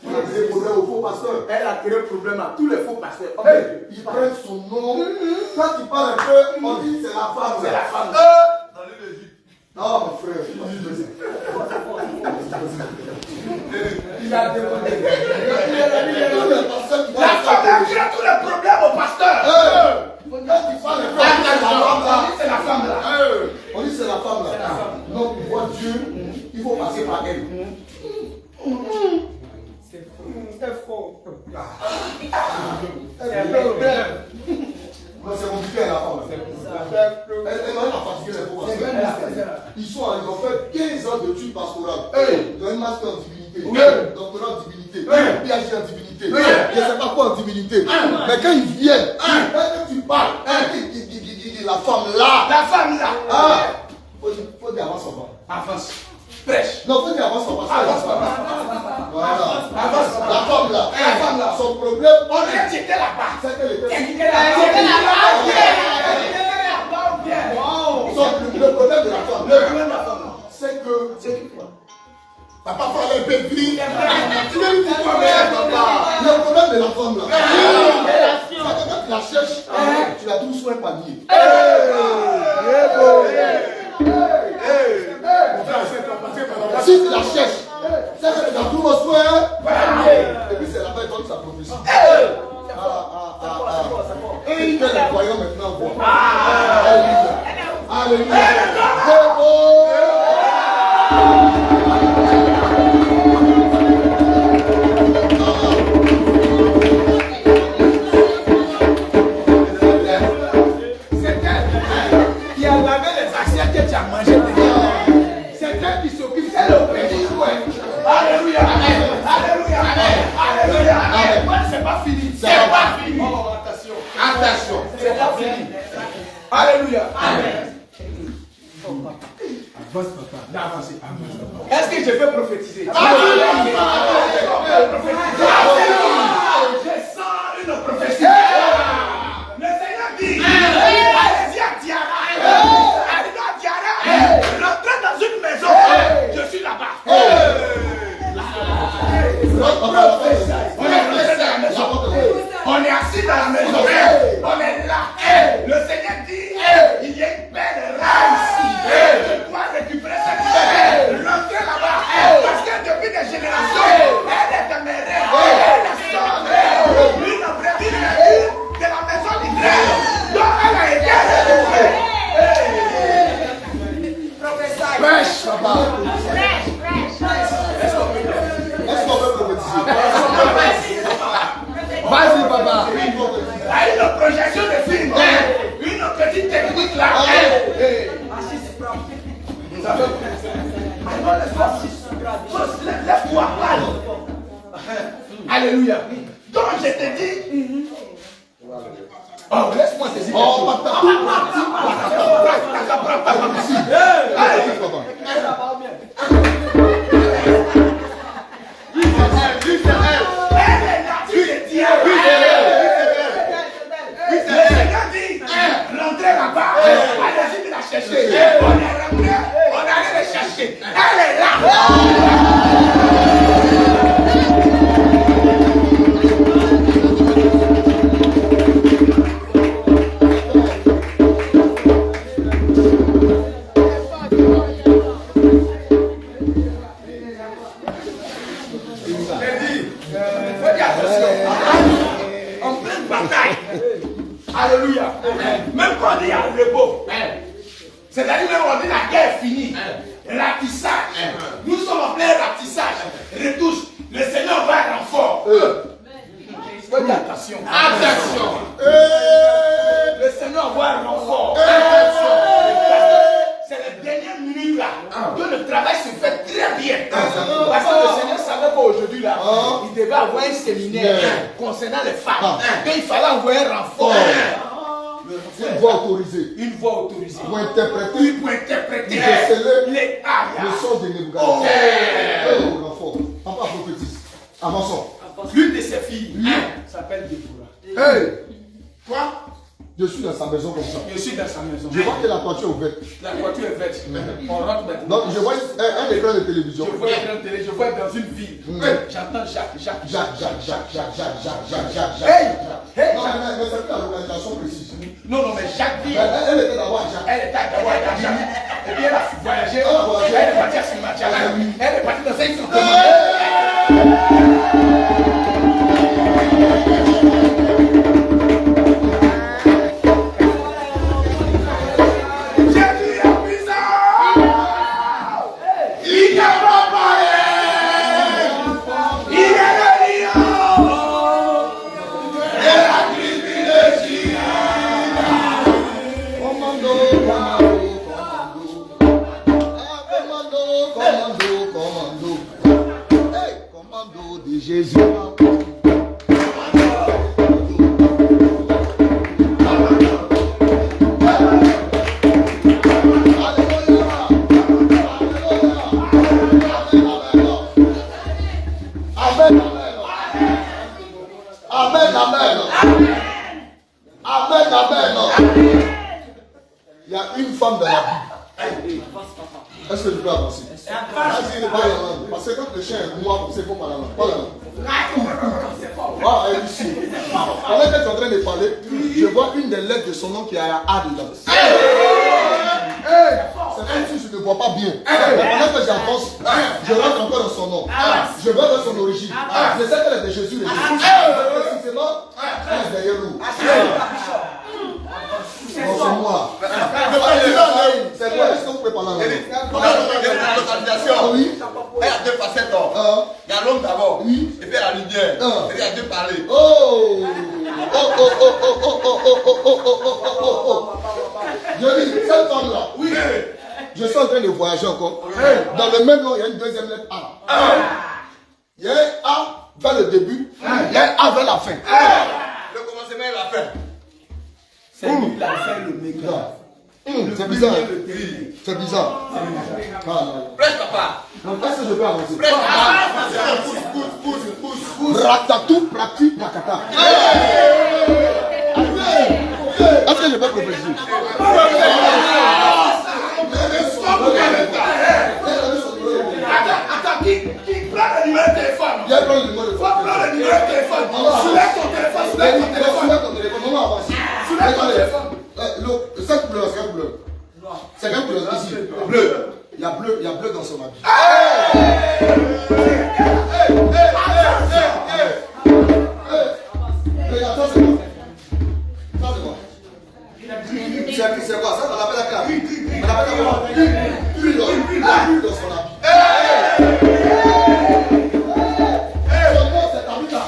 Elle a créé problème aux faux pasteurs. Elle a créé problème à tous les faux pasteurs. Ils prennent son nom. Quand tu parles un peu, on dit c'est la femme. C'est la femme. Non, mon frère. Il a demandé. La femme a créé tous les problèmes au pasteur. Quand tu parles un peu, c'est la femme là. On dit c'est la femme là. Donc, pour voir Dieu, il faut passer par elle. C'est faux. Non, c'est compliqué la femme. Elle m'a fatigué les faux pasteurs. Ils ont fait 15 ans d'études pastorales. Ils ont un master en divinité, doctorat en divinité, PhD en divinité, je ne sais pas quoi en divinité. Mais quand ils viennent, quand tu parles, la femme là, faut dire avance papa. Avance. Prêche. Non, faut dire avance papa. Avance papa. Voilà. Avance papa. La femme là, son problème, On dirait que j'étais là-bas. c'est qu'elle était. Le problème de la femme, c'est que papa fallait pétrir. Le problème de la femme là, c'est que quand tu la cherches, tu la trouves sur un panier. Si tu la cherches, c'est que tu la trouves sur un panier. Et puis c'est là-bas que sa prophétie. Et que les croyants maintenant voient. Alléluia. C'est elle qui a lavé les assiettes que tu as mangées. C'est elle qui s'occupe de l'opération. Alléluia. Alléluia. Alléluia. C'est pas fini. C'est pas fini. Attention. C'est pas fini. Alléluia. Amen. Avance papa. D'avancer. Est-ce que je peux prophétiser? Je sens une prophétie. Le Seigneur dit, allez-y à Tiara. Arrivez à Tiara. Rentrez dans une maison. Je suis là-bas. On est rentré dans la maison. On est assis dans la maison. On est là. Le Seigneur dit, il y a une belle reine ici. Je dois récupérer cette belle. Rentrez là-bas. Parce que depuis des générations, elle est dans mes rêves. Elle est son rêve. Une brebis de la maison d'Israël. Donc elle a été récupérée. Prêche, papa. Est-ce qu'on peut prophétiser? Vas-y, papa. Il y a une projection de film. Une petite technique là. Ça fait lève-toi, parle. Alléluia. Donc je te dis. Oh, laisse-moi te dire. Oh, papa. Elle est là, tu le dis. Le Seigneur dit, rentrez là-bas. Allez-y de la chercher. On est rentré, on allait la chercher. Elle est là. En pleine bataille. Alléluia. Même quand on dit à repos. C'est-à-dire même quand on dit la guerre est finie. Ratissage. Nous sommes en plein ratissage. Retouche. Le Seigneur va à renfort. Attention. Attention. Le Seigneur va à renfort. C'est les dernières minutes là que le travail se fait très bien. Parce que le Seigneur savait qu'aujourd'hui là, il devait avoir un séminaire concernant les femmes. Et il fallait envoyer un renfort. Une voix autorisée. Une voix autorisée. Pour interpréter. Pour interpréter les le son de Nebuchadnezzar. Oh, l'enfant. Papa prophétise. Avançons. L'une de ses filles s'appelle Déborah. Hey! Quoi? Je suis dans sa maison comme ça. Je suis dans sa maison. Je vois que la toiture est ouverte. La voiture est verte. On rentre maintenant. Donc je vois un écran de télévision. Je vois un écran de télé, je vois dans une ville. J'entends Jacques. Hey! Hey! Non, mais c'est plus la localisation précise. Non, mais Jacques dit. Elle était d'abord à Jacques. Elle était d'abord à Jacques. Et puis elle a voyagé. Elle est partie à Simatiala. Elle est partie dans un instrument. Jésus. Il y a une femme dans la Bible. Est-ce que tu peux avancer? Parce que quand le chien est moi, c'est pas la langue. Pas la langue. Ah, elle est ici. Pendant qu'elle est en train de parler, je vois une des lettres de son nom qui a A dedans. C'est comme si je ne vois pas bien. Pendant que j'avance, je rentre encore dans son nom. Je vais dans son origine. Je sais qu'elle est de Jésus. Précisément, elle est derrière nous. Non, c'est moi. C'est moi. Est-ce que vous pouvez parler en anglais? Oui. Elle a deux facettes. Il y a l'homme d'abord. Oui. Et puis il y a la lumière. Et il y a deux parler. Oh. Je dis, cette femme-là. Oui. Je suis en train de voyager encore. Dans le même nom, il y a une deuxième lettre A. Il y a un A vers le début. Il y a un A vers la fin. Le commencement et la fin. C'est lui la fin, le méga. C'est bizarre. C'est bizarre. Presse papa. Est-ce que je peux avancer? Presse papa. Pousse. Ratatou, prati, rakata. Est-ce que je peux prophétiser? Attends, qui prend le numéro de téléphone? Il y a un numéro de téléphone. Prends le numéro de téléphone. Soulève ton téléphone. Soulève ton téléphone. Maman avance. Soulève ton téléphone. Cette couleur, c'est quelle couleur? C'est quelle couleur ici? Bleu. Il y a bleu dans son habit. Attends, c'est quoi? C'est quoi? Ça, on appelle la clave. On appelle la huile dans son habit. Son nom, c'est Tabitha.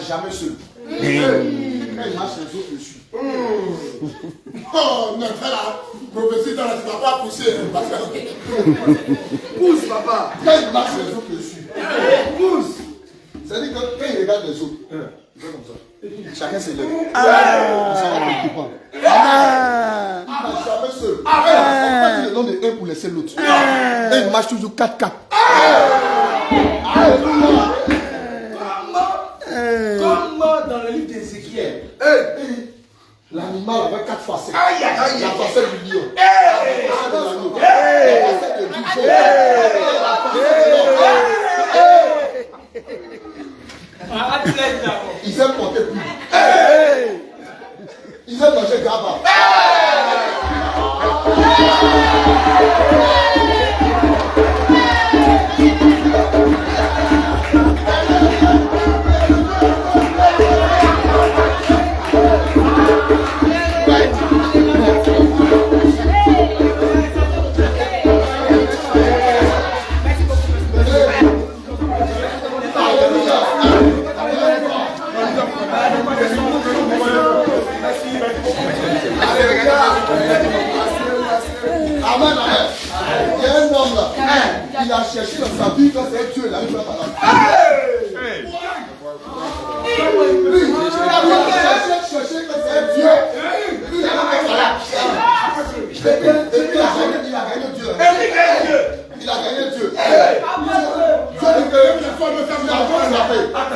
Jamais seul. Quand il marche les autres, je suis. Oh, non, la prophétie, tu ne vas pas pousser. Pousse, papa. Quand il marche les autres, je suis. Pousse. C'est-à-dire que quand il regarde les autres, il fait comme ça. Chacun se lève. Il s'en va préoccupant. Il marche jamais seul. On va dire le nom de un pour laisser l'autre. Et il marche toujours 4-4. Alléluia. Comme dans le livre d'Ézéchiel. L'animal avait 4 facettes. Aïe, aïe, aïe. La facette du lion. La facette de l'agneau. La facette de bouffon. Ils aiment porter plus. Ils aiment manger gaba. Il a cherché dans sa vie quand c'est Dieu, il a eu pas malade. Chercher quand c'est Dieu. Il a gagné Dieu. Il a gagné Dieu.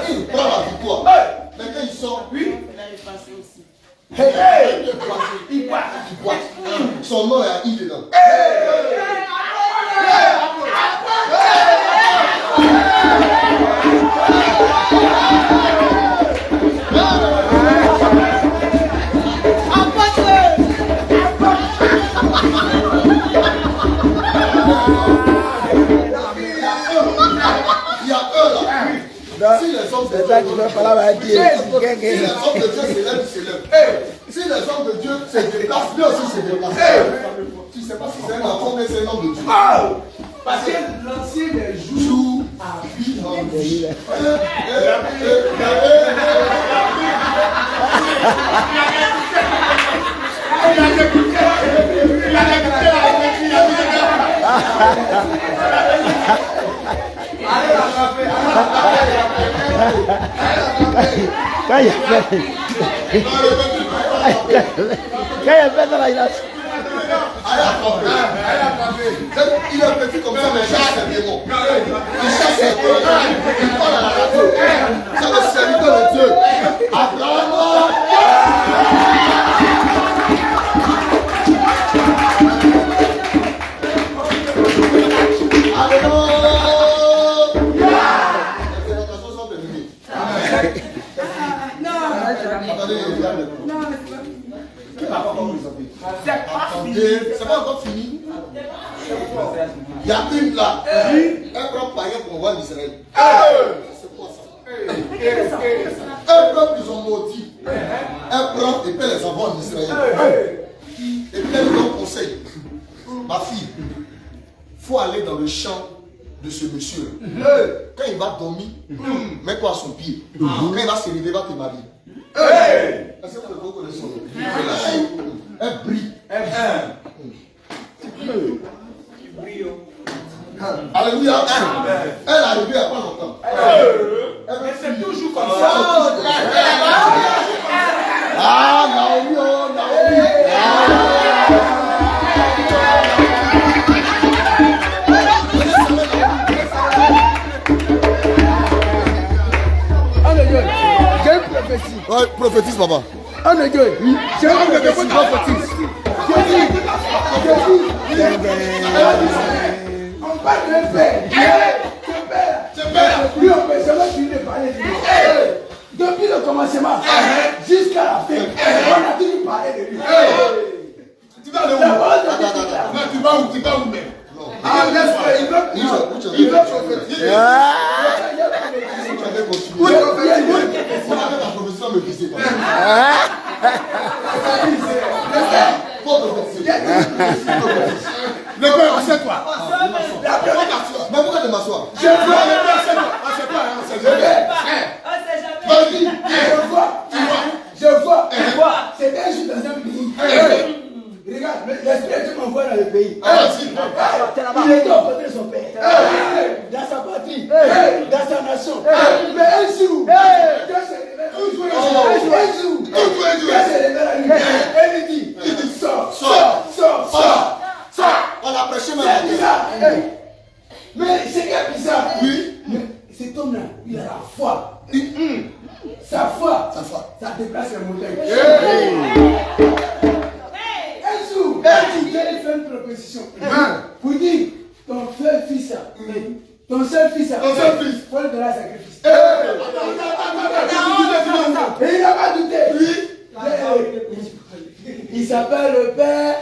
Il prend la victoire. Mais quand il sort, il boite. Son nom est à I dedans. Si les hommes de Dieu s'élèvent. Si les hommes de Dieu se déplacent, lui aussi se déplace. Tu ne sais pas si c'est un enfant, mais c'est un homme de Dieu. Parce que l'ancien des jours a vie en vie. Quand il a fait dans la glace. Il est petit comme ça, mais chasse ses démons. Il chasse ses démons. Il parle à la radio. C'est le serviteur de Dieu. Abraham. C'est pas encore fini. Il y a une là. Un grand païen pour voir l'Israël. C'est quoi ça? Un peuple qu'ils ont maudit. Un prend et paie les enfants d'Israël. Et puis elle lui donne conseil. Ma fille, il faut aller dans le champ de ce monsieur. Quand il va dormir, mets-toi à son pied. Quand il va se lever, va te marier. Est-ce que vous connaissez son nom? Elle brille. Alléluia. Elle est arrivée il n'y a pas longtemps. c'est toujours comme ça. Ah, Naomi, oh, Naomi. J'ai une prophétie. Ouais, prophétise, papa. Oh mon Dieu, j'ai une prophétie. On parle de paix. Lui, on peut jamais finir de parler de lui. Depuis le commencement jusqu'à la fin, on a toujours parlé de lui. Tu vas aller où? Tu vas où? Tu vas où même? Ah, laisse-le, il veut prophétiser. Le père, assieds-toi. Mais pourquoi de m'asseoir? Je veux le père, assieds-toi. Vas-y, je vois. C'est un jour dans un pays. Regarde, l'esprit de Dieu m'envoie dans le pays. Il est au côté de son père, dans sa patrie, dans sa nation. Mais un jour, Dieu se révèle. Un jour, Dieu se révèle à lui. Et il dit, sors. On a prêché même. C'est bizarre. Mais c'est qui est bizarre? Oui. Mais cet homme-là, il a la foi. Sa foi, ça déplace les montagnes. Un jour, Dieu lui fait une proposition. Pour dire, ton seul fils, faut le donner à sacrifice. Et il n'a pas douté. Il s'appelle le Père.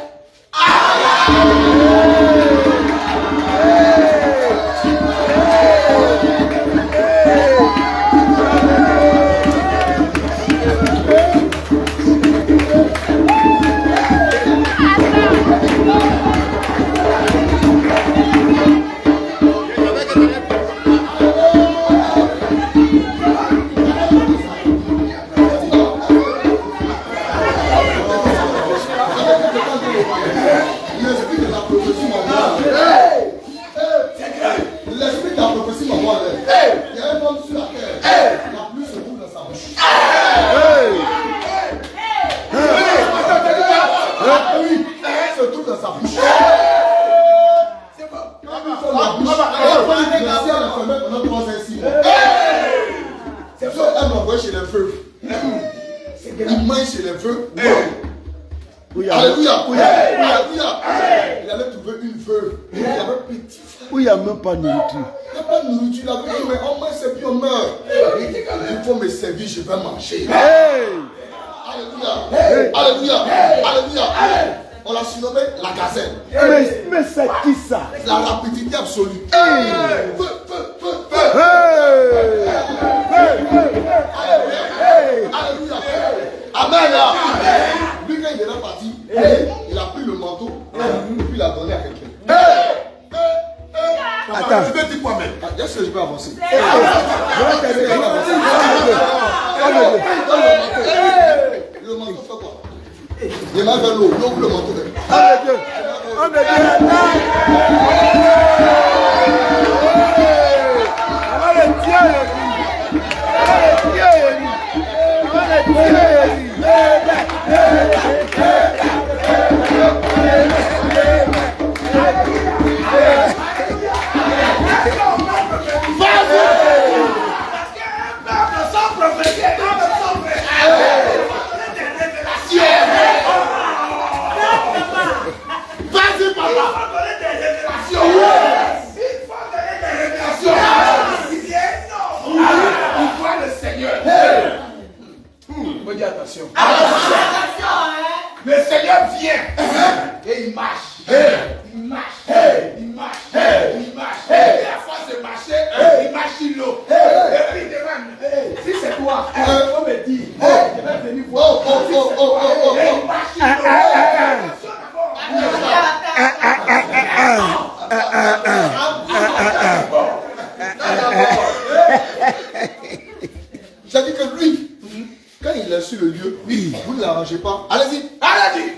L'esprit de la prophétie c'est les vœux. Oui, Alléluia. oui. Alléluia. Il allait trouver une veuve. Il y avait un petit frère. Oui, il n'y a même pas de nourriture. Il n'y a pas de nourriture. Il avait dit, mais on meurt, c'est puis on meurt. Il dit, il faut me servir, je vais manger. Alléluia. Alléluia. Alléluia. On l'a surnommé la gazelle. Mais c'est qui ça? La rapidité absolue. Alléluia. Amen. Lui, quand il est là parti, il a pris le manteau et puis il a donné à quelqu'un. Attends. Tu veux dire quoi même? Est-ce que je peux avancer? Le manteau fait quoi? Il m'a vers l'eau. L'eau ou le manteau? Vas-y, papa. Attention. Le Seigneur vient et il marche. Il marche. Il marche. Il marche. Et à force de marcher, il marche sur l'eau. Et puis il demande, si c'est toi, on me dit, je vais venir voir. Et il marche sur l'eau. J'ai dit que lui, quand il est sur le lieu, vous ne l'arrangez pas. Allez-y. Allez-y.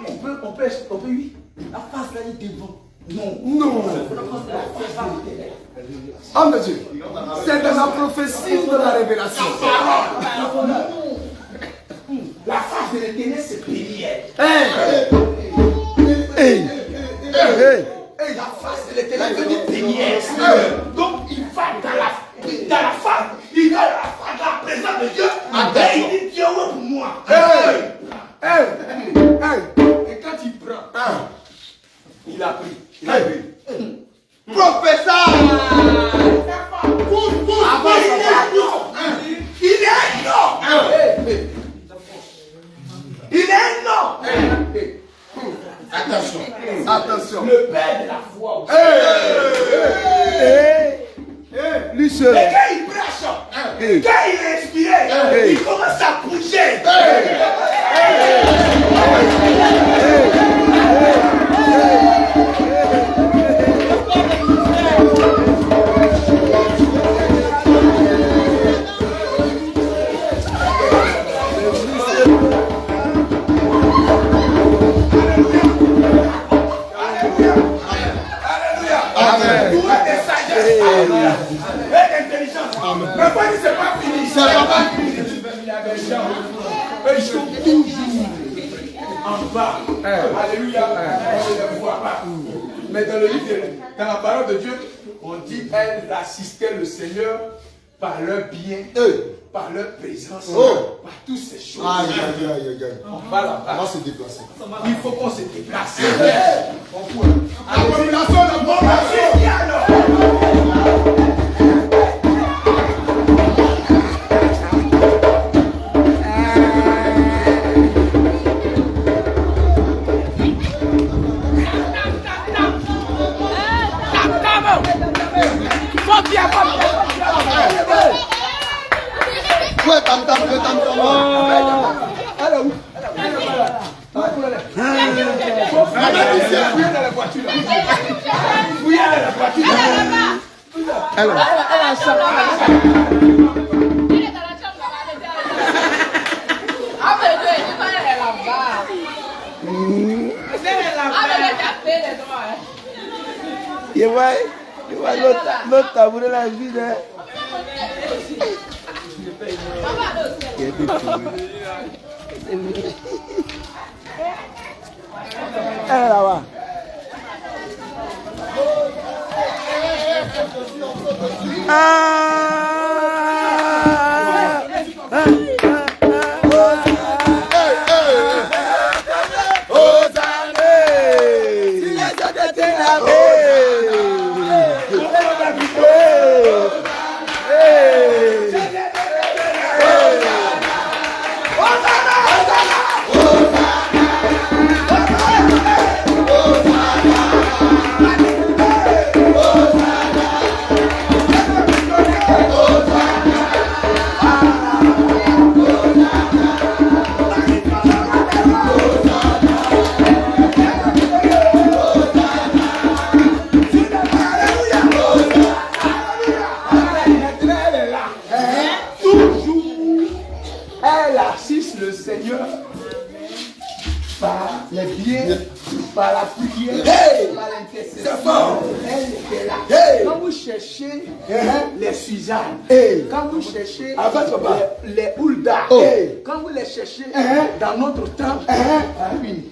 On peut, oui. La face là, il est devant. Non. Homme de Dieu. C'est dans la prophétie de la révélation. La face de l'éternel, c'est péniel. La face de l'éternel veut dire péniel. Donc il va dans la face, il va dans la présence de Dieu. Et il dit Dieu, ouais pour moi. Et quand il prend, il a pris. Il a pris. Professeur! Il est un homme. Il est un homme. Attention. Attention. Le père de la foi aussi. Lui seul. Et quand il prêche, quand il est inspiré, il commence à bouger. Mais pas dit c'est pas fini. C'est pas fini. Eux sont toujours en bas. Alléluia. On ne les voit pas. Mais dans le livre, dans la parole de Dieu, on dit elles assistaient le Seigneur par leur bien, par leur présence, par toutes ces choses. On va là-bas. On va se déplacer. Il faut qu'on se déplace. Abomination de mort. Ouais, tam-tam. Alors où? Fouillez dans la voiture. Fouillez dans la voiture. Alors. Elle est dans la chambre là-bas. Ah, mais Dieu, il va aller là-bas. Ah, mais il a fait les droits. Il voit l'autre tabouret la vie. Elle est là-bas. Par la prière, par l'intercession, elle était là. Quand vous cherchez les Suzanne, quand vous cherchez les Hulda, quand vous les cherchez dans notre temps, oui.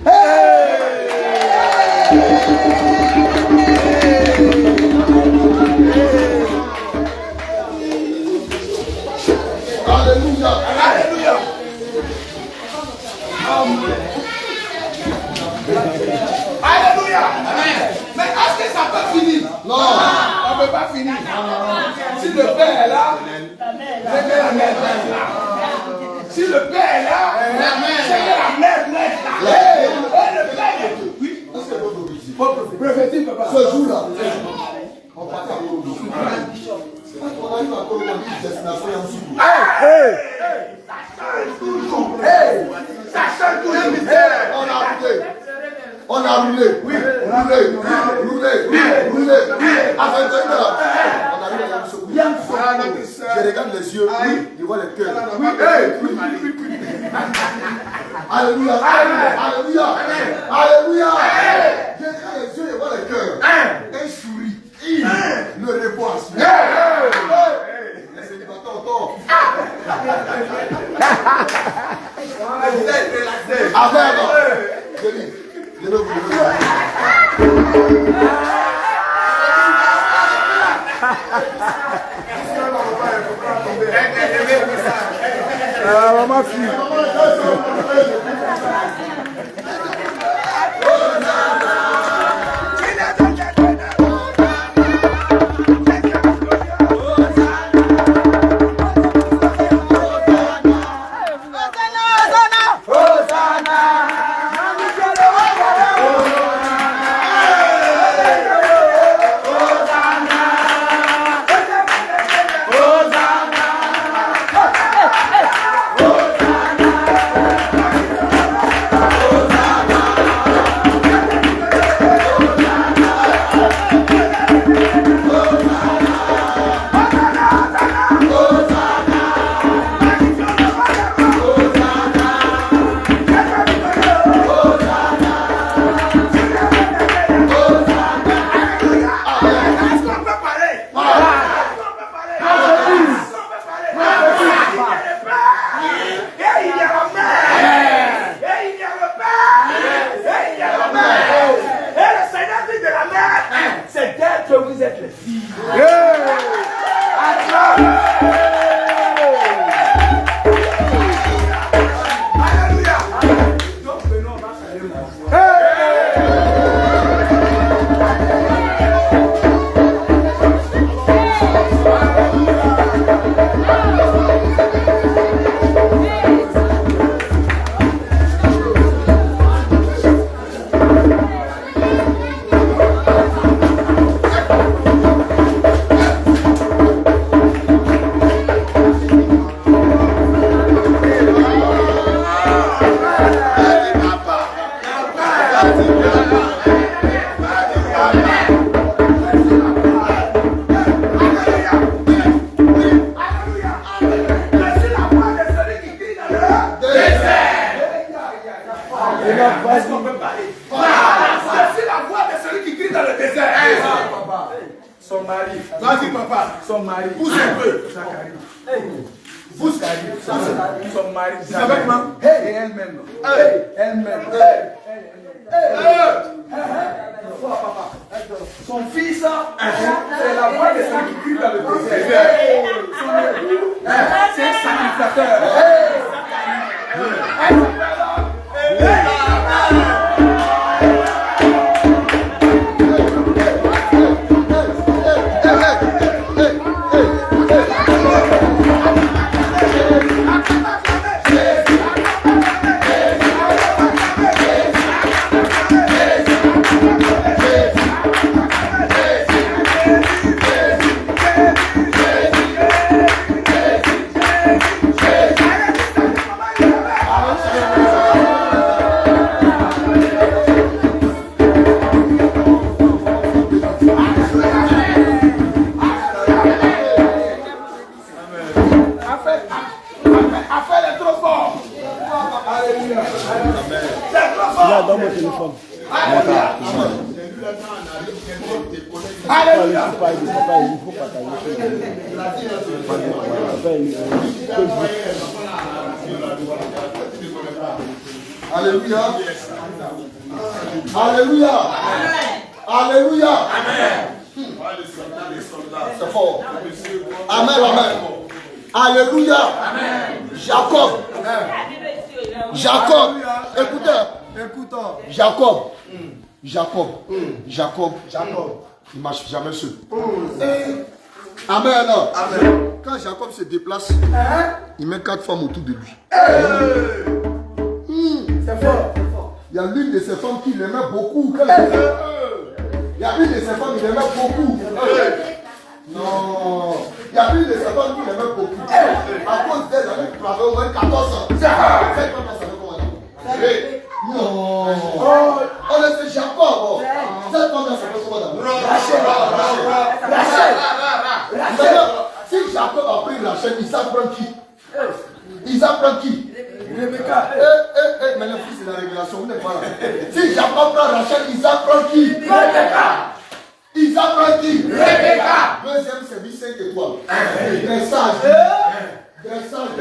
Alléluia. Alléluia. Alléluia. Mais est-ce que ça peut finir? Non. On ne peut pas finir. Si le Père est là, c'est que la mère est là. Si le Père est là, c'est que la mère est là. Et le Père est là. Oui. Est-ce que vous Prophétie, papa. ce jour-là, on passe à Korogo. On arrive à Korogo, on dit destination en dessous. Ça change toujours. On a roulé. Oui. Roulé. À 21h. On arrive à Yamoussoukou. Je regarde les yeux. Je vois le cœur. Alléluia. Alléluia. Alléluia. J'ai les yeux et vois le cœur. Un souris. Le repos à suivre. Les célibataires encore. Amen. Je vais vous Maman fille. Son mari. Vas-y, papa. Son mari. Pousse un peu. Pousse. Son mari. C'est avec moi. Et elle-même. Elle-même. Son fils, c'est la voix de celui qui crie dans le désert. Son époux, c'est un sacrificateur. Dans mon téléphone. Alléluia. Alléluia. Alléluia. Alléluia. C'est fort. Amen, amen. Alléluia. Jacob. Jacob. Écoutez. Jacob. Il ne marche jamais seul. Amen. Quand Jacob se déplace, il met 4 femmes autour de lui. C'est fort. Il y a l'une de ces femmes qui l'aimait beaucoup. Il y a une de ces femmes qui l'aimait beaucoup. Non. Il y a une de ces femmes qui l'aimait beaucoup. À cause d'elle, elle avait au moins 14 ans. Cette femme savait comment elle. Non. On est Jacob. Cette femme savait comment elle. Rachel. Si Jacob a pris Rachel, il s'apprend qui? Rebecca. Mais le fils de la révélation, vous n'êtes pas là. Si Jacob prend Rachel, Isaac prend qui? Rebecca. Isaac prend qui? Rebecca. Deuxième service 5 étoiles. Dressage. Dressage.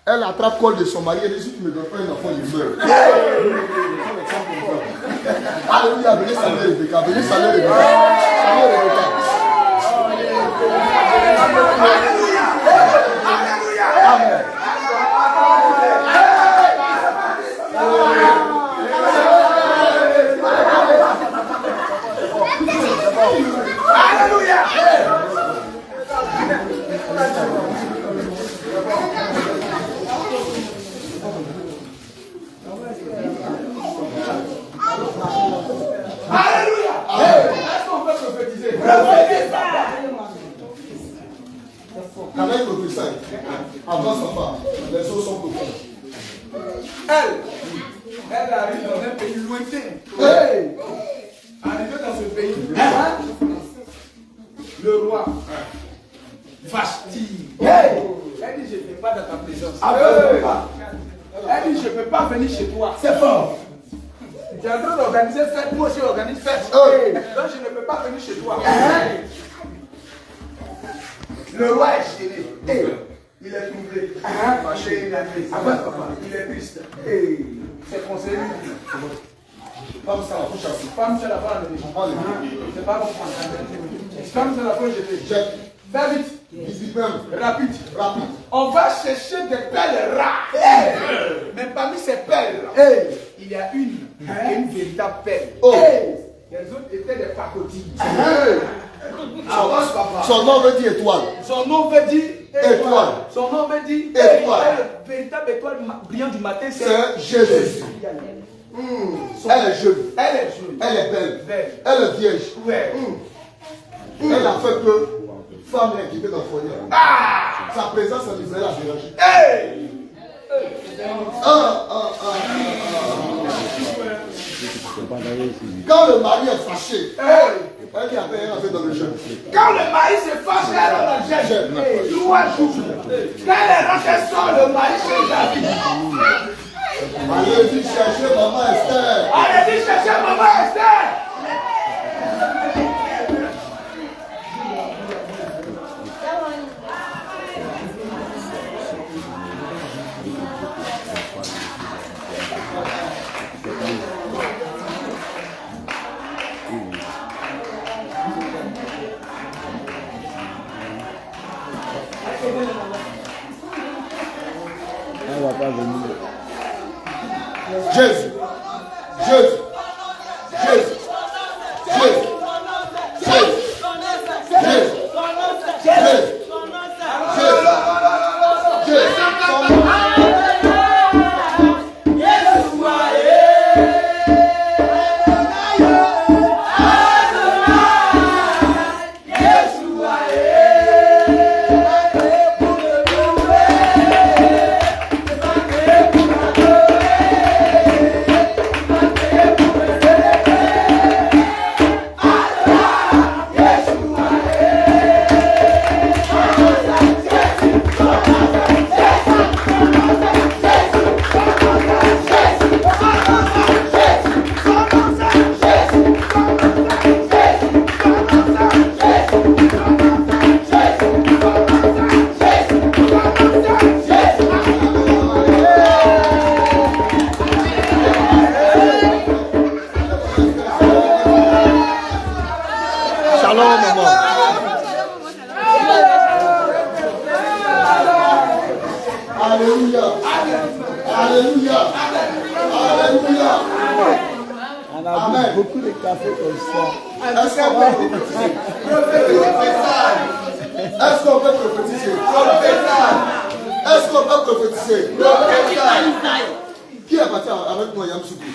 Elle attrape col de son mari et dit si tu me donnes pas un enfant, il meurt. Alléluia, venez saluer Rebecca, venez saluer Rebecca. Saluer Rebecca. Amen. Alléluia. Alléluia. Est-ce qu'on peut prophétiser? Quand elle prophétise, avant sa femme, les eaux sont profondes. Elle arrive dans un pays lointain. Arrivée dans ce pays, le roi Vashti. Elle dit je ne vais pas dans ta présence. Elle dit je ne peux pas venir chez toi. C'est fort. Tu es en train d'organiser fête, moi aussi organise fête. Donc je ne peux pas venir chez toi. Le roi est gêné. Il est troublé. Fâché, il est triste. Il est triste. C'est conseillé. Femme, ça la faut chasser. Femme, c'est la femme. C'est pas bon. Femme, c'est la femme. Jette. Fais vite. Visite même. Rapide. Rapide. On va chercher des perles rares. Mais parmi ces perles, il y a une qui est une véritable perle. Les autres étaient des pacotilles. Son nom veut dire étoile. Son nom veut dire étoile. Son nom veut dire étoile. La véritable étoile brillante du matin, c'est Jésus. Elle est jeune. Elle est jeune. Elle est belle. Elle est vierge. Elle a fait que femme est équipée dans le foyer. Sa présence en Israël a dérangé. Quand le mari est fâché, elle dit après elle a fait dans le jeûne. Quand le mari se fâche, elle est dans le jeûne. Louange. Quand elle rentre, sort le mari chez David. Allez-y chercher maman Esther. Allez-y chercher maman Esther. Elle va pas venir. Jésus. Jésus. Jésus. Jésus. Jésus. Jésus. Jésus. Alléluia. Alléluia. Alléluia. On a bu beaucoup de café comme ça. Est-ce qu'on peut prophétiser? Est-ce qu'on peut prophétiser? Est-ce qu'on peut prophétiser? Qui est parti avec moi, Yamsoukou?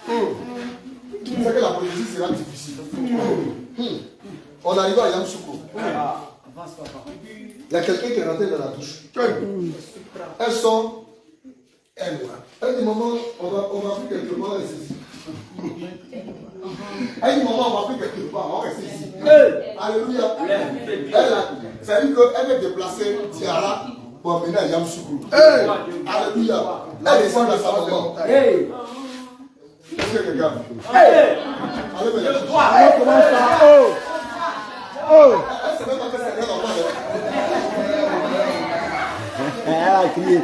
C'est que la prophétie sera difficile. On arrive à Yamsoukou. Il y a quelqu'un qui est rentré dans la douche. Elle sort. Elle dit, maman, on va plus quelque part, elle est ici. Elle dit, maman, on va plus quelque part, on va rester ici. Alléluia. C'est-à-dire qu'elle est déplacée Tiara pour amener à Yamsoukou. Alléluia. Elle descend dans sa maman. Est-ce que quelqu'un? Allez, Comment ça? Oh! elle sait même pas que c'est elle en bas. Elle a crié.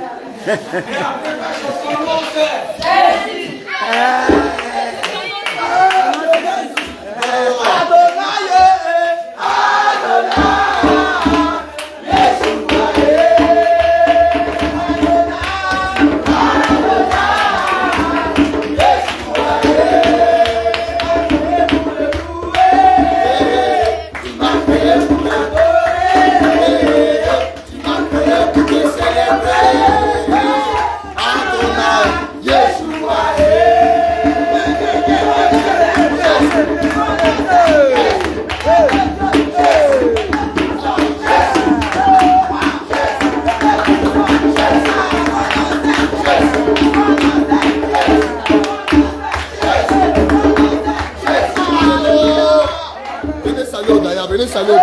Venez saluer au derrière. Venez saluer au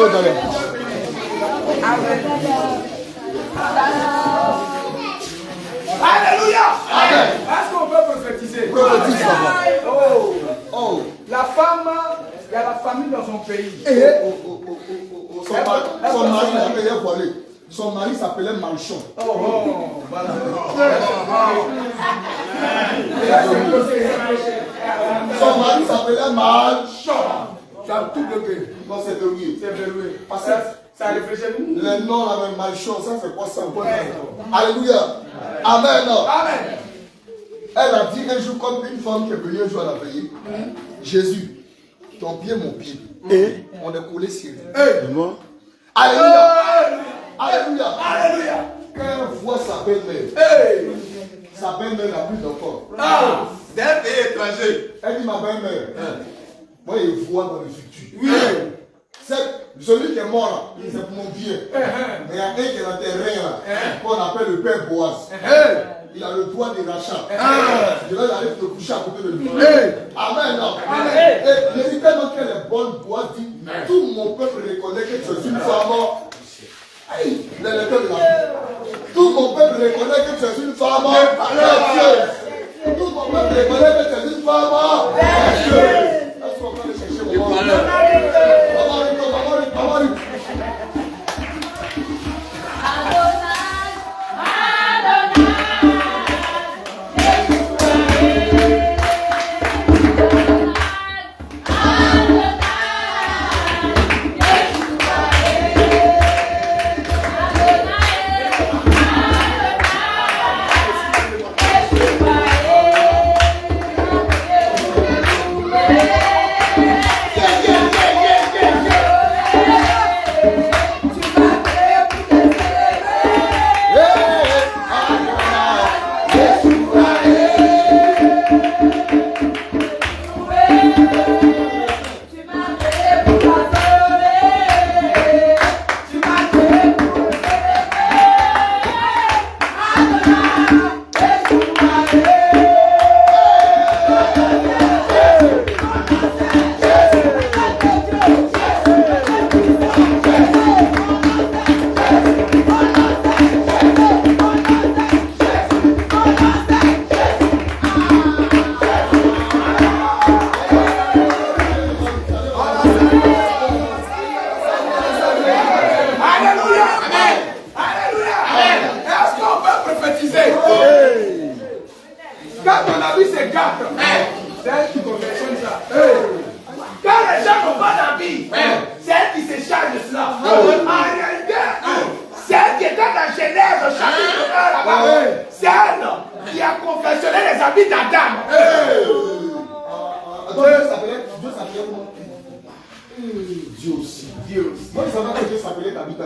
derrière. Alléluia. Amen. Est-ce qu'on peut prophétiser? Prophétise d'abord. Oh. La femme, il y a la famille dans son pays. Son mari l'appelait voilé. Son mari s'appelait Malchon. Son mari s'appelait Malchon. Tu as tout bloqué. Non, c'est verrouillé. C'est verrouillé. Parce que ça réfléchit. les noms là, même Malchon, ça c'est quoi ça? Alléluia. Amen. Amen. Elle a dit un jour, comme une femme qui est venue un jour à la veillée, Jésus, ton pied, mon pied. Et on est collé sur lui. Bon. Alléluia. Alléluia. Alléluia. Quand elle voit sa belle-mère, sa belle-mère n'a plus d'enfant. C'est un pays étranger. Elle dit, ma belle-mère, moi je vois dans le futur. Oui. Celui qui est mort là, c'est pour mon bien. Mais il y a un qui est dans le terrain là, qu'on appelle le père Boaz. Il a le droit de rachat. Je vais aller te coucher à côté de lui. Amen. Et il dit tellement qu'elle est bonne, Boaz dit, tout mon peuple reconnaît que tu es une femme. Les lecteurs de la Bible. Tout mon peuple reconnaît que tu es une femme. Tout mon peuple reconnaît que tu es une femme. Est-ce qu'on va aller chercher mon maman? C'est elle qui se charge de cela. En réalité, c'est elle qui est J'habite à Dame. Dieu s'appelait comment? Dieu aussi. Moi, je savais que Dieu s'appelait Tabitha.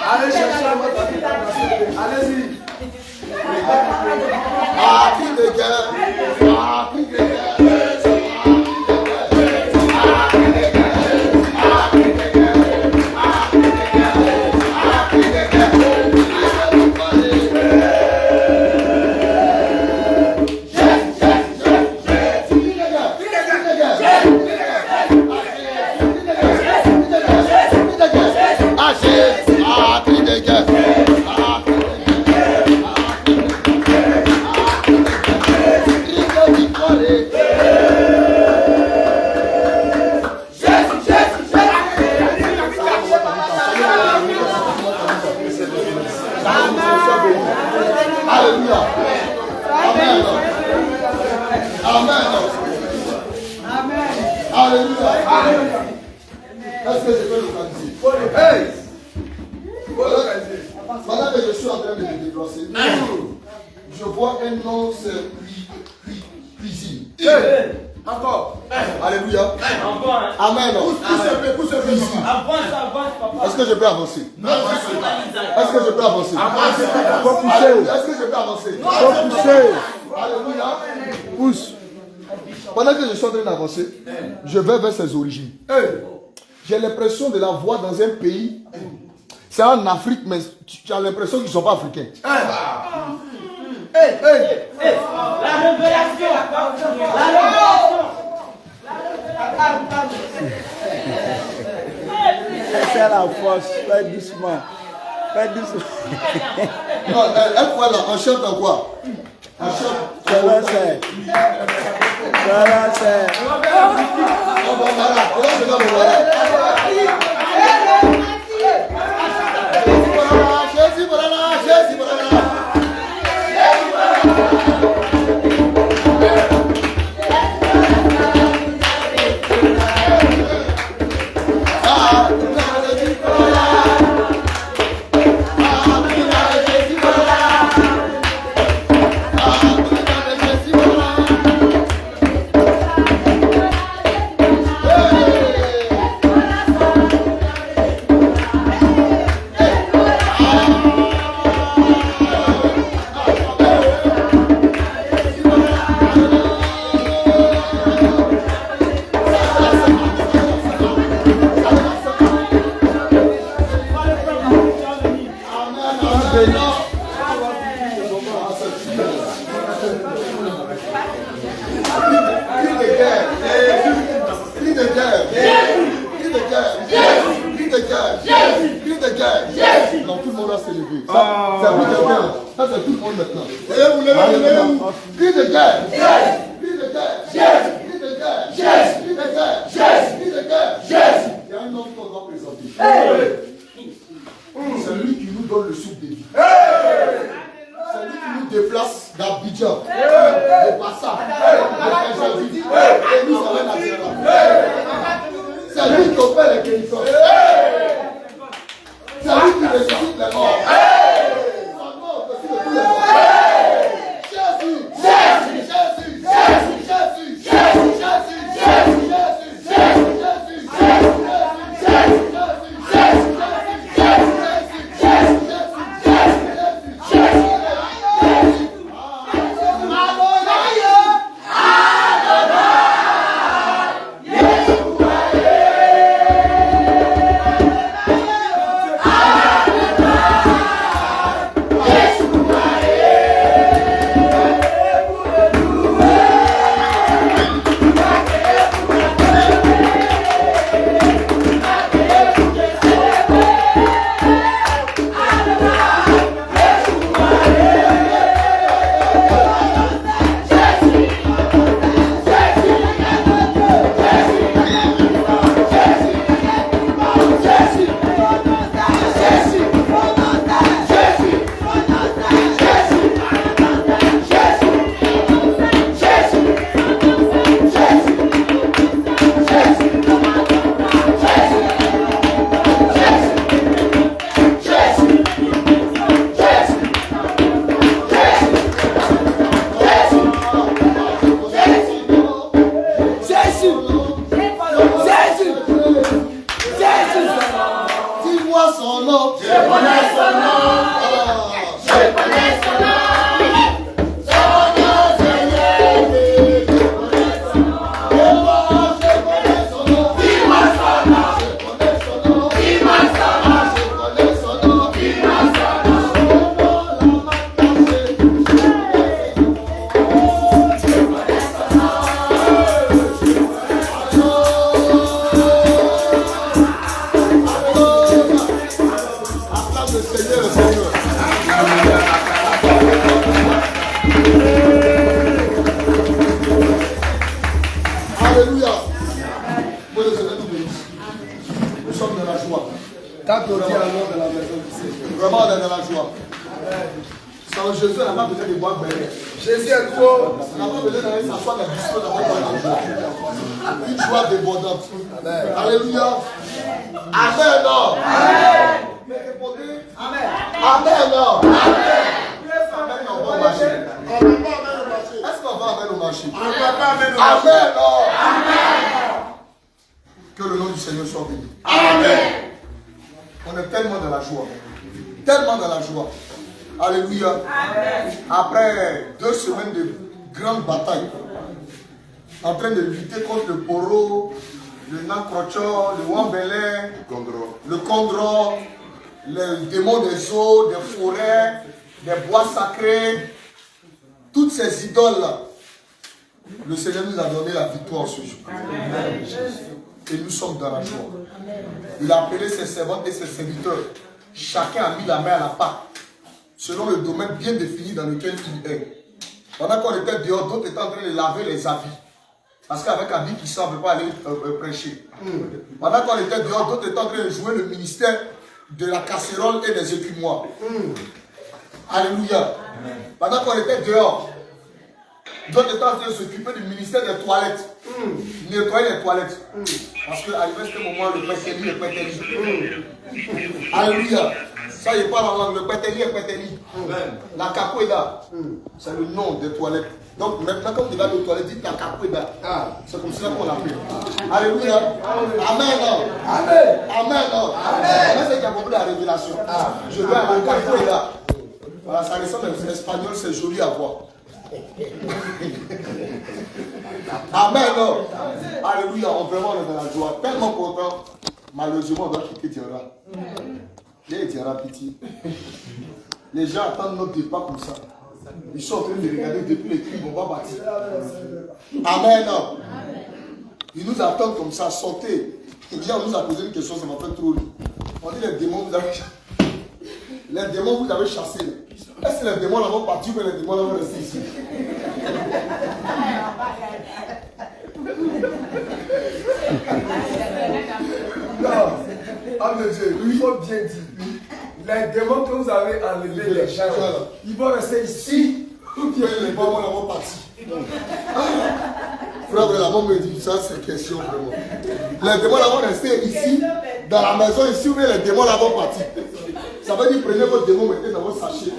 Allez chercher votre Tabitha. Allez-y. Cri de guerre. Cri de guerre. Alléluia. Amen. Amen. Alléluia. Est-ce que je peux localiser? Pendant que je suis en train de me déplacer, je vois un nom, c'est cuisine. Encore. Alléluia. Amen. Est-ce que je peux avancer? Est-ce que je peux avancer? Alléluia. Est-ce que je peux avancer? Alléluia. Pousse. Pendant que je suis en train d'avancer, je vais vers ses origines. J'ai l'impression de la voir dans un pays. C'est en Afrique, mais tu as l'impression qu'ils ne sont pas africains. La révélation. C'est la force. Fais doucement. Fais doucement. Non, elle quoi là? On chante en quoi? On chante. Voilà, c'est. Voilà, c'est. Non, tout le monde va se lever. Ça, c'est plus quelqu'un. Ça, c'est tout le monde maintenant. Cri de guerre. Cri de guerre. Cri de guerre. Cri de guerre. Cri de guerre. Il y a un homme qu'on doit présenter. C'est lui qui nous donne le souffle de vie. C'est lui qui nous déplace d'Abidjan, de Bassa, de Kinshasa, et nous sommes là. C'est lui qui opère les guérisons. C'est lui qui ressuscite les morts. Son nom au-dessus de tous les morts. Jésus, Jésus, Jésus, Jésus, Jésus, Jésus, Jésus, Jésus, Jésus, Jésus n'a pas besoin de boire belé. Jésus est trop. On n'a pas besoin d'aller s'asseoir dans le bistrot dans la joie. Une joie débordante. Alléluia. Amen. Non. Amen. Mais répondez. Amen. Amen. Non. Amen. Amen. On va marcher. Est-ce qu'on va amener au marché? Amen. Non. Amen. Que le nom du Seigneur soit béni. Amen. On est tellement dans la joie. Tellement dans la joie. Alléluia. Amen. Après 2 semaines de grande bataille, en train de lutter contre le poro, le nancrocho, le wambelin, le condro, les démons des eaux, des forêts, des bois sacrés, toutes ces idoles-là, le Seigneur nous a donné la victoire ce jour. Amen. Et nous sommes dans la joie. Il a appelé ses servantes et ses serviteurs. Chacun a mis la main à la pâte, selon le domaine bien défini dans lequel il est. Pendant qu'on était dehors, d'autres étaient en train de laver les habits. Parce qu'avec habits qui sortent, on ne peut pas aller prêcher. Pendant qu'on était dehors, d'autres étaient en train de jouer le ministère de la casserole et des écumoires. Alléluia. Pendant qu'on était dehors, d'autres étaient en train de s'occuper du ministère des toilettes. Nettoyer les toilettes. Parce qu'arrivé ce moment, le pételi est pételi. Alléluia. Ça, il parle en langue. Le pételi est pételi. La capoeira, c'est le nom des toilettes. Donc maintenant, quand vous regardez aux toilettes, dites la capoeira. C'est comme ça qu'on l'appelle. Alléluia. Amen. Amen. Amen. Amen. C'est qui a compris la révélation. Je vais à la capoeira. Voilà, ça ressemble à l'espagnol, c'est joli à voir. Amen. Alléluia. Vraiment, on est dans la joie. Tellement content. Malheureusement, on doit quitter Diara. Les Diara petit. Les gens attendent notre départ comme ça. Ils sont en train de regarder depuis les cris, on va bâtir. Amen. Ils nous attendent comme ça. Sortez. Hier, on nous a posé une question, ça m'a fait trop rire. On dit les démons, vous avez chassé. Les démons, vous avez chassé. Est-ce que les démons là vont partir ou les démons là vont rester ici? Non, ah mon Dieu, il faut bien dire. Les démons que vous avez enlevés, les gens, ils vont rester ici. Ou bien les démons là vont partir. Frère, la maman me dit ça, c'est question vraiment. Les démons là vont rester ici, dans la maison ici, ou bien les démons là vont partir. Ça veut dire prenez votre démon, mettez dans votre sachet.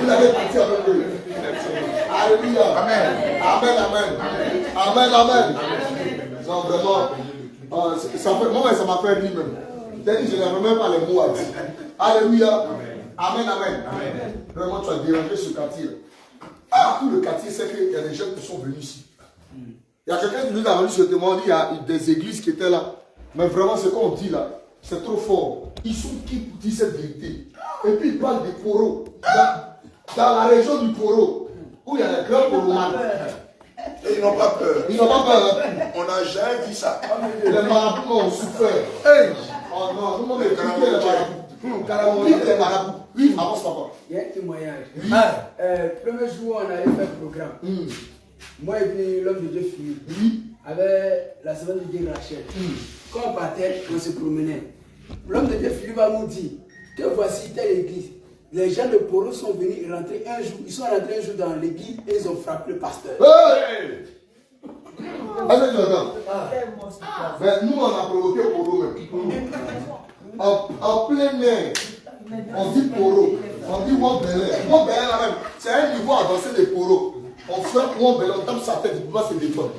Vous allez partir avec eux. Alléluia. Amen. Amen, amen. Amen, amen. Non, vraiment. Moi, ça m'a fait rire même. C'est-à-dire que je n'avais même pas les mots à dire. Alléluia. Amen, amen. Vraiment, tu as dérangé ce quartier. Tout le quartier sait qu'il y a des gens qui sont venus ici. Il y a quelqu'un qui nous a rendu ce témoignage. Il y a des églises qui étaient là. Mais vraiment, ce qu'on dit là, c'est trop fort. Ils sont qui pour dire cette vérité? Et puis ils parlent des poros. Dans la région du poro, où il y a les grands poromanes. Et ils n'ont pas peur. Ils n'ont pas peur. On n'a jamais vu ça. Les marabouts ont souffert. Hey. Oh non, nous sommes les marabouts. Les marabouts. Oui, avance papa. Il y a un témoignage. Premier jour, on avait fait le programme. Moi et puis l'homme de Dieu Philippe. Avec la semaine de Dieu Rachel. Quand on partait, on se promenait. L'homme de Dieu Philippe va nous dire que voici telle église. Les gens de Poro sont venus rentrer un jour. Ils sont rentrés un jour dans l'église et ils ont frappé le pasteur. Hey! Mais nous, on a provoqué Poro même. En plein air, on dit Poro, on dit Wambelin. Wambelin là même, c'est un niveau avancé de Poro. On frappe Wambelin, on tape sa tête, il ne peut pas se défendre.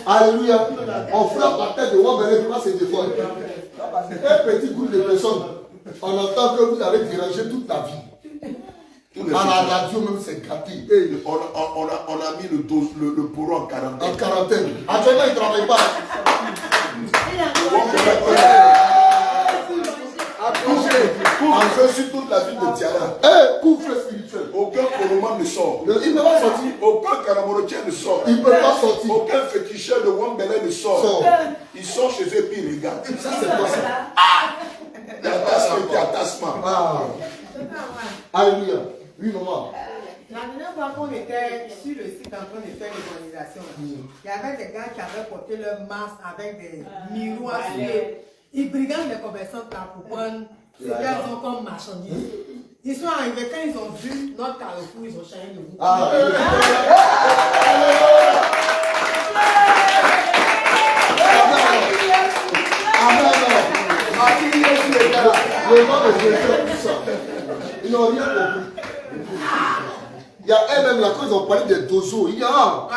Alléluia. On frappe la tête de Wambelin, il ne peut pas se défendre. Un petit groupe de personnes, on entend que vous avez dérangé toute la vie. À la radio même, c'est gâté. On a mis le poro en quarantaine. En quarantaine. Actuellement, il ne travaille pas. On fait sur toute la ville de Diana. Couvre spirituel. Aucun poroman ne sort. Il ne peut pas sortir. Aucun caramorotien ne sort. Il ne peut pas sortir. Aucun féticheur de Wambelin ne sort. Ils sont chez eux et ils regardent. Ça, c'est quoi ça? Il y a tassement. Alléluia. Oui, maman. La dernière fois qu'on était sur le site en train de faire l'organisation, il y avait des gars qui avaient porté leur masque avec des miroirs sur eux. Ils brigandent les commerçants là pour prendre ce qu'ils ont comme marchandises. Ils sont arrivés, quand ils ont vu notre carrefour, ils ont changé de route. Le nom de Jésus, tout ça. Ils n'ont rien compris. Il y a elle-même là, quand ils ont parlé des dozos, il y a.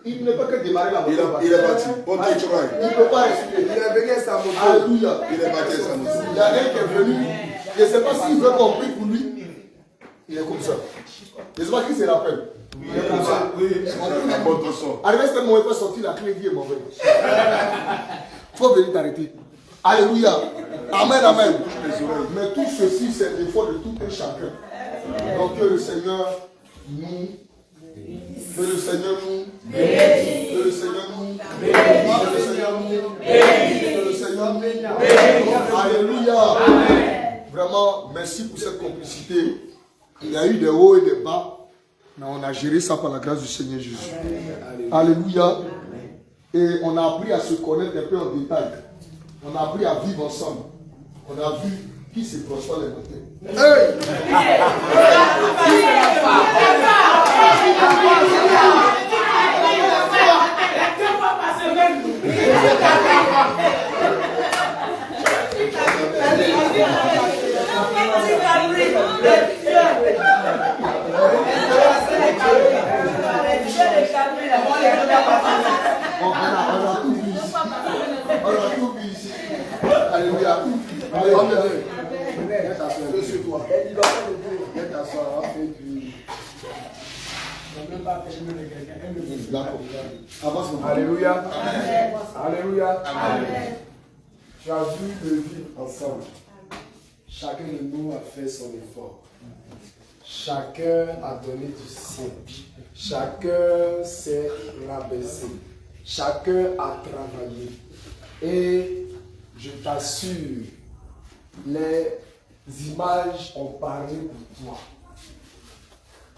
Il ne peut que démarrer la moto. Il est parti. Bon, tu vois. Il ne peut pas respirer. Il est venu à sa moto. Alléluia. Il est parti à sa moto. Il y a un qui est venu. Je ne sais pas s'il veut qu'on prie pour lui. Il est comme ça. Je ne sais pas qui se rappelle. Il est comme ça. Oui, c'est un bon tronçon. Arrivé à ce moment, il peut sortir la clé, il est mauvais. Il faut venir t'arrêter. Alléluia. Amen, amen. Mais tout ceci, c'est l'effort de tout un chacun. Donc que le Seigneur nous, que le Seigneur nous, que le Seigneur nous, que le Seigneur nous, que le Seigneur nous. Alléluia. Vraiment, merci pour cette complicité. Il y a eu des hauts et des bas, mais on a géré ça par la grâce du Seigneur Jésus. Alléluia. Et on a appris à se connaître un peu en détail. On a appris à vivre ensemble. On a vu qui se prospère les matins. Hey! On a tout vu ici. Alléluia. Alléluia. Alléluia. Tu as vu le vivre ensemble. Chacun de nous a fait son effort. Chacun a donné du sien. Chacun s'est rabaissé. Chacun a travaillé. Et je t'assure, les images ont parlé pour toi.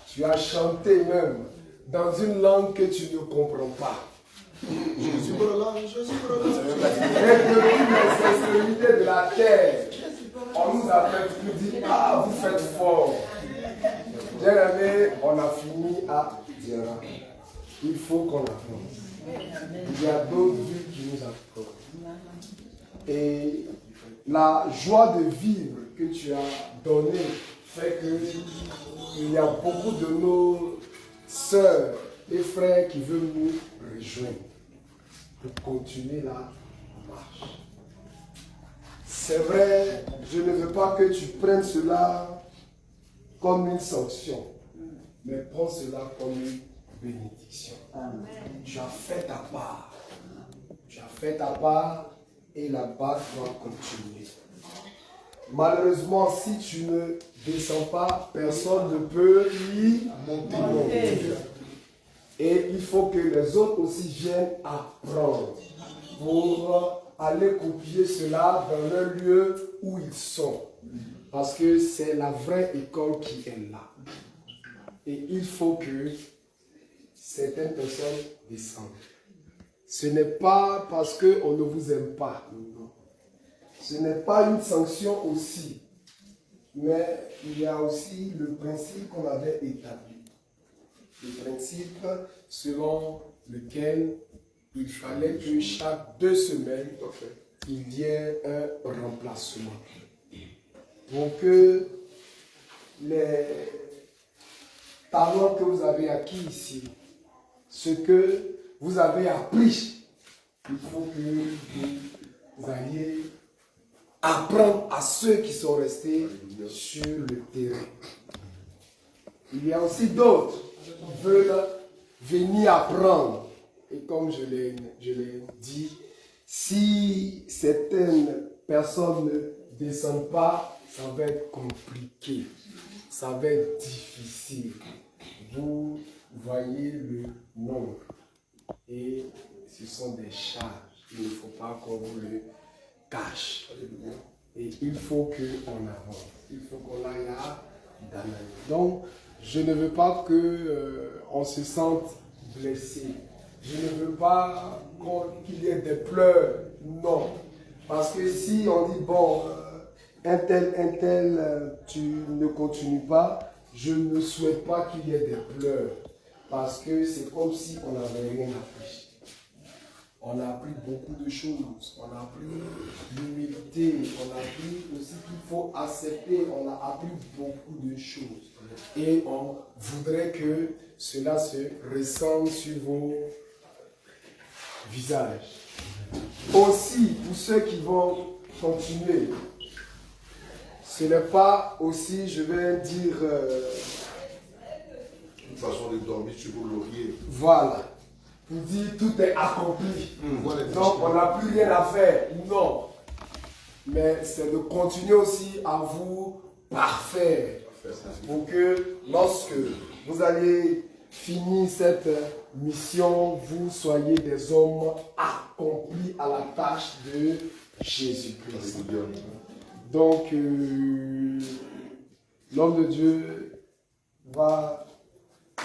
Tu as chanté même dans une langue que tu ne comprends pas. Je suis pour là, je suis pour là. Et depuis les extrémités de la terre, on nous appelle, tu nous dis, ah, vous faites fort. Bien aimé, on a fini à Diara. Il faut qu'on avance. Il y a d'autres vues qui nous apportent. Et la joie de vivre que tu as donnée fait qu'il y a beaucoup de nos sœurs et frères qui veulent nous rejoindre pour continuer la marche. C'est vrai, je ne veux pas que tu prennes cela comme une sanction, mais prends cela comme une bénédiction. Amen. Tu as fait ta part. Tu as fait ta part et la barre doit continuer. Malheureusement, si tu ne descends pas, personne ne peut y monter. Et il faut que les autres aussi viennent apprendre pour aller copier cela dans le lieu où ils sont. Parce que c'est la vraie école qui est là. Et il faut que certaines personnes descendent. Ce n'est pas parce qu'on ne vous aime pas. Non. Ce n'est pas une sanction aussi. Mais il y a aussi le principe qu'on avait établi. Le principe selon lequel il fallait que chaque 2 semaines, il y ait un remplacement. Pour que les talents que vous avez acquis ici, ce que vous avez appris, il faut que vous alliez apprendre à ceux qui sont restés sur le terrain. Il y a aussi d'autres qui veulent venir apprendre. Et comme je l'ai dit, si certaines personnes ne descendent pas, ça va être compliqué, ça va être difficile. Vous voyez le nombre et ce sont des charges. Il ne faut pas qu'on vous le cache. Et il faut qu'on avance. Il faut qu'on aille à Danaï. Donc, je ne veux pas qu'on se sente blessé. Je ne veux pas qu'il y ait des pleurs. Non. Parce que si on dit, bon, un tel, tu ne continues pas, je ne souhaite pas qu'il y ait des pleurs. Parce que c'est comme si on n'avait rien appris. On a appris beaucoup de choses. On a appris l'humilité. On a appris aussi qu'il faut accepter. On a appris beaucoup de choses. Et on voudrait que cela se ressente sur vos visages. Aussi, pour ceux qui vont continuer, ce n'est pas aussi, je vais dire... une façon de dormir sur vos lauriers. Voilà. Pour dire tout est accompli. Donc on n'a plus rien à faire. Non. Mais c'est de continuer aussi à vous parfaire. Pour que lorsque vous allez finir cette mission, vous soyez des hommes accomplis à la tâche de Jésus-Christ. Donc l'homme de Dieu va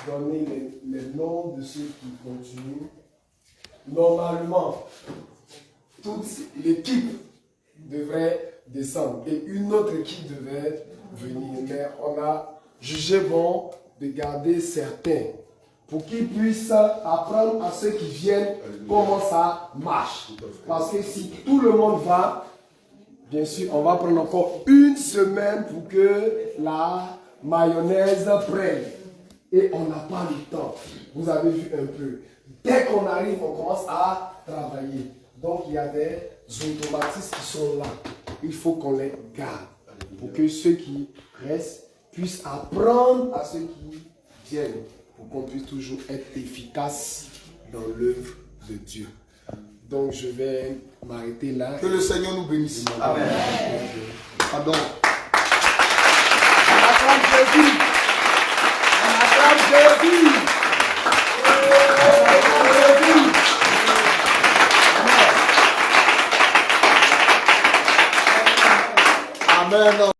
donner les noms de ceux qui continuent. Normalement, toute l'équipe devrait descendre et une autre équipe devait venir. Mais on a jugé bon de garder certains pour qu'ils puissent apprendre à ceux qui viennent comment ça marche. Parce que si tout le monde va, bien sûr, on va prendre encore une semaine pour que la mayonnaise prenne. Et on n'a pas le temps. Vous avez vu un peu. Dès qu'on arrive, on commence à travailler. Donc il y a des automatismes qui sont là. Il faut qu'on les garde. Pour que ceux qui restent puissent apprendre à ceux qui viennent. Pour qu'on puisse toujours être efficace dans l'œuvre de Dieu. Donc je vais m'arrêter là. Que le Seigneur nous bénisse. Amen. Pardon. On acclame Jésus.